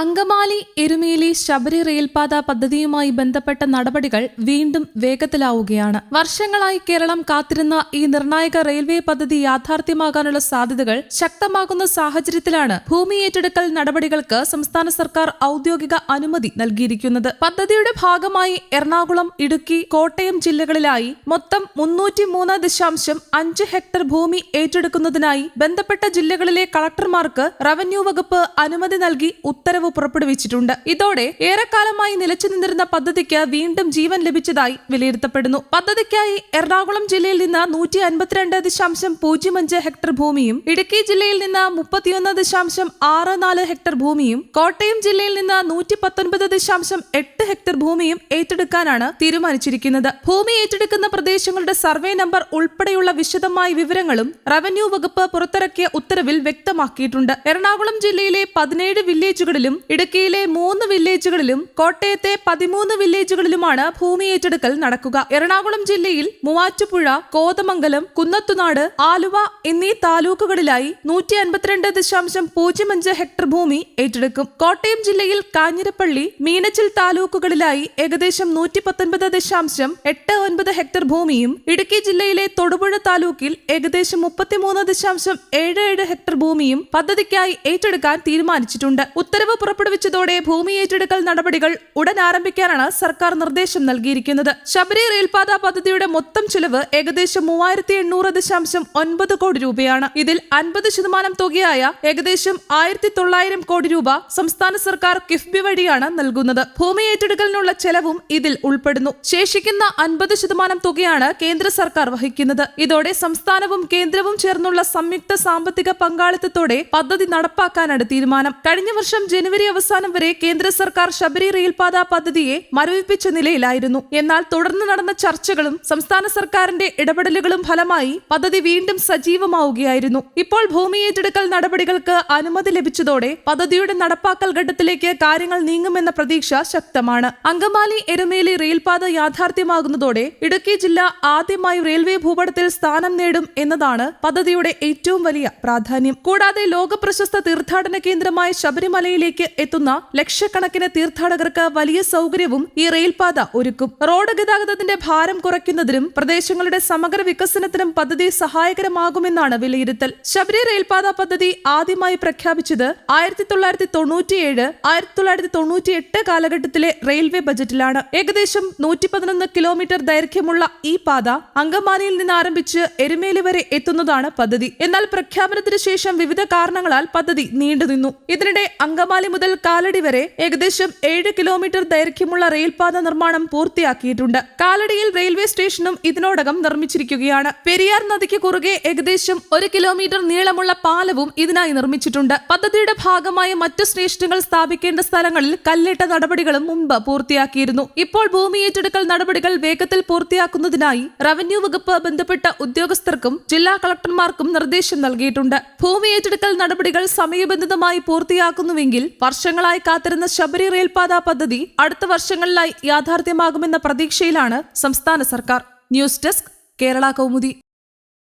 അങ്കമാലി എരുമേലി ശബരി റെയിൽപാത പദ്ധതിയുമായി ബന്ധപ്പെട്ട നടപടികൾ വീണ്ടും വേഗത്തിലാവുകയാണ്. വർഷങ്ങളായി കേരളം കാത്തിരുന്ന ഈ നിർണായക റെയിൽവേ പദ്ധതി യാഥാർത്ഥ്യമാകാനുള്ള സാധ്യതകൾ ശക്തമാകുന്ന സാഹചര്യത്തിലാണ് ഭൂമി ഏറ്റെടുക്കൽ നടപടികൾക്ക് സംസ്ഥാന സർക്കാർ ഔദ്യോഗിക അനുമതി നൽകിയിരിക്കുന്നത്. പദ്ധതിയുടെ ഭാഗമായി എറണാകുളം, ഇടുക്കി, കോട്ടയം ജില്ലകളിലായി മൊത്തം 303.5 ഹെക്ടർ ഭൂമി ഏറ്റെടുക്കുന്നതിനായി ബന്ധപ്പെട്ട ജില്ലകളിലെ കളക്ടർമാർക്ക് റവന്യൂ വകുപ്പ് അനുമതി നൽകി ഉത്തരവ് പുറപ്പെടുവിച്ചിട്ടുണ്ട്. ഇതോടെ ഏറെക്കാലമായി നിലച്ചു നിന്നിരുന്ന പദ്ധതിക്ക് വീണ്ടും ജീവൻ ലഭിച്ചതായി വിലയിരുത്തപ്പെടുന്നു. പദ്ധതിക്കായി എറണാകുളം ജില്ലയിൽ നിന്ന് 152.05 ഹെക്ടർ ഭൂമിയും, ഇടുക്കി ജില്ലയിൽ നിന്ന് 31.64 ഹെക്ടർ ഭൂമിയും, കോട്ടയം ജില്ലയിൽ നിന്ന് 119.8 ഹെക്ടർ ഭൂമിയും ഏറ്റെടുക്കാനാണ് തീരുമാനിച്ചിരിക്കുന്നത്. ഭൂമി ഏറ്റെടുക്കുന്ന പ്രദേശങ്ങളുടെ സർവേ നമ്പർ ഉൾപ്പെടെയുള്ള വിശദമായ വിവരങ്ങളും റവന്യൂ വകുപ്പ് പുറത്തിറക്കിയ ഉത്തരവിൽ വ്യക്തമാക്കിയിട്ടുണ്ട്. എറണാകുളം ജില്ലയിലെ 17 വില്ലേജുകളിലും, ഇടുക്കിയിലെ 3 വില്ലേജുകളിലും, കോട്ടയത്തെ 13 വില്ലേജുകളിലുമാണ് ഭൂമി ഏറ്റെടുക്കൽ നടക്കുക. എറണാകുളം ജില്ലയിൽ മൂവാറ്റുപുഴ, കോതമംഗലം, കുന്നത്തുനാട്, ആലുവ എന്നീ താലൂക്കുകളിലായി 152.05 ഹെക്ടർ ഭൂമി ഏറ്റെടുക്കും. കോട്ടയം ജില്ലയിൽ കാഞ്ഞിരപ്പള്ളി, മീനച്ചിൽ താലൂക്കുകളിലായി ഏകദേശം 119.89 ഹെക്ടർ ഭൂമിയും, ഇടുക്കി ജില്ലയിലെ തൊടുപുഴ താലൂക്കിൽ ഏകദേശം 33.77 ഹെക്ടർ ഭൂമിയും പദ്ധതിക്കായി ഏറ്റെടുക്കാൻ തീരുമാനിച്ചിട്ടുണ്ട്. ഉത്തരവ് പുറപ്പെടുവിച്ചതോടെ ഭൂമി ഏറ്റെടുക്കൽ നടപടികൾ ഉടൻ ആരംഭിക്കാനാണ് സർക്കാർ നിർദ്ദേശം നൽകിയിരിക്കുന്നത്. ശബരി റെയിൽപാത പദ്ധതിയുടെ മൊത്തം ചെലവ് ഏകദേശം 3800.9 കോടി രൂപയാണ്. ഇതിൽ 50% തുകയായ ഏകദേശം 1900 കോടി രൂപ സംസ്ഥാന സർക്കാർ കിഫ്ബി വഴിയാണ് നൽകുന്നത്. ഭൂമി ഏറ്റെടുക്കലിനുള്ള ചെലവും ഇതിൽ ഉൾപ്പെടുന്നു. ശേഷിക്കുന്ന 50% തുകയാണ് കേന്ദ്ര സർക്കാർ വഹിക്കുന്നത്. ഇതോടെ സംസ്ഥാനവും കേന്ദ്രവും ചേർന്നുള്ള സംയുക്ത സാമ്പത്തിക പങ്കാളിത്തത്തോടെ പദ്ധതി നടപ്പാക്കാനാണ് തീരുമാനം. കഴിഞ്ഞ വർഷം ജനുവരി അവസാനം വരെ കേന്ദ്ര സർക്കാർ ശബരി റെയിൽപാത പദ്ധതിയെ മരവിപ്പിച്ച നിലയിലായിരുന്നു. എന്നാൽ തുടർന്ന് നടന്ന ചർച്ചകളും സംസ്ഥാന സർക്കാരിന്റെ ഇടപെടലുകളും ഫലമായി പദ്ധതി വീണ്ടും സജീവമാവുകയായിരുന്നു. ഇപ്പോൾ ഭൂമി ഏറ്റെടുക്കൽ നടപടികൾക്ക് അനുമതി ലഭിച്ചതോടെ പദ്ധതിയുടെ നടപ്പാക്കൽ ഘട്ടത്തിലേക്ക് കാര്യങ്ങൾ നീങ്ങുമെന്ന പ്രതീക്ഷ ശക്തമാണ്. അങ്കമാലി എരുമേലി റെയിൽപാത യാഥാർത്ഥ്യമാകുന്നതോടെ ഇടുക്കി ജില്ല ആദ്യമായി റെയിൽവേ ഭൂപടത്തിൽ സ്ഥാനം നേടും എന്നതാണ് പദ്ധതിയുടെ ഏറ്റവും വലിയ പ്രാധാന്യം. കൂടാതെ ലോകപ്രശസ്ത തീർത്ഥാടന കേന്ദ്രമായ ശബരിമലയിലേക്ക് എത്തുന്ന ലക്ഷക്കണക്കിന് തീർത്ഥാടകർക്ക് വലിയ സൗകര്യവും ഈ റെയിൽപാത ഒരുക്കും. റോഡ് ഗതാഗതത്തിന്റെ ഭാരം കുറയ്ക്കുന്നതിനും പ്രദേശങ്ങളുടെ സമഗ്ര വികസനത്തിനും പദ്ധതി സഹായകരമാകുമെന്നാണ് വിലയിരുത്തൽ. ശബരി റെയിൽപാത പദ്ധതി ആദ്യമായി പ്രഖ്യാപിച്ചത് 1997, 1998 കാലഘട്ടത്തിലെ റെയിൽവേ ബജറ്റിലാണ്. ഏകദേശം 111 കിലോമീറ്റർ ദൈർഘ്യമുള്ള ഈ പാത അങ്കമാലിയിൽ നിന്ന് ആരംഭിച്ച് എരുമേലി വരെ എത്തുന്നതാണ് പദ്ധതി. എന്നാൽ പ്രഖ്യാപനത്തിന് ശേഷം വിവിധ കാരണങ്ങളാൽ പദ്ധതി നീണ്ടുനിന്നു. ഇതിനിടെ അങ്കമാലി മുതൽ കാലടി വരെ ഏകദേശം 7 കിലോമീറ്റർ ദൈർഘ്യമുള്ള റെയിൽപാത നിർമ്മാണം പൂർത്തിയാക്കിയിട്ടുണ്ട്. കാലടിയിൽ റെയിൽവേ സ്റ്റേഷനും ഇതിനോടകം നിർമ്മിച്ചിരിക്കുകയാണ്. പെരിയാർ നദിക്ക് കുറുകെ ഏകദേശം 1 കിലോമീറ്റർ നീളമുള്ള പാലവും ഇതിനായി നിർമ്മിച്ചിട്ടുണ്ട്. പദ്ധതിയുടെ ഭാഗമായ മറ്റു സ്റ്റേഷനുകൾ സ്ഥാപിക്കേണ്ട സ്ഥലങ്ങളിൽ കല്ലിട്ട നടപടികളും മുമ്പ് പൂർത്തിയാക്കിയിരുന്നു. ഇപ്പോൾ ഭൂമി ഏറ്റെടുക്കൽ നടപടികൾ വേഗത്തിൽ പൂർത്തിയാക്കുന്നതിനായി റവന്യൂ വകുപ്പ് ബന്ധപ്പെട്ട ഉദ്യോഗസ്ഥർക്കും ജില്ലാ കളക്ടർമാർക്കും നിർദ്ദേശം നൽകിയിട്ടുണ്ട്. ഭൂമി ഏറ്റെടുക്കൽ നടപടികൾ സമയബന്ധിതമായി പൂർത്തിയാക്കുന്നുവെങ്കിൽ വർഷങ്ങളായി കാത്തിരുന്ന ശബരി റെയിൽപാത പദ്ധതി അടുത്ത വർഷങ്ങളിലായി യാഥാർത്ഥ്യമാകുമെന്ന പ്രതീക്ഷയിലാണ് സംസ്ഥാന സർക്കാർ. News desk, Kerala Kaumudi.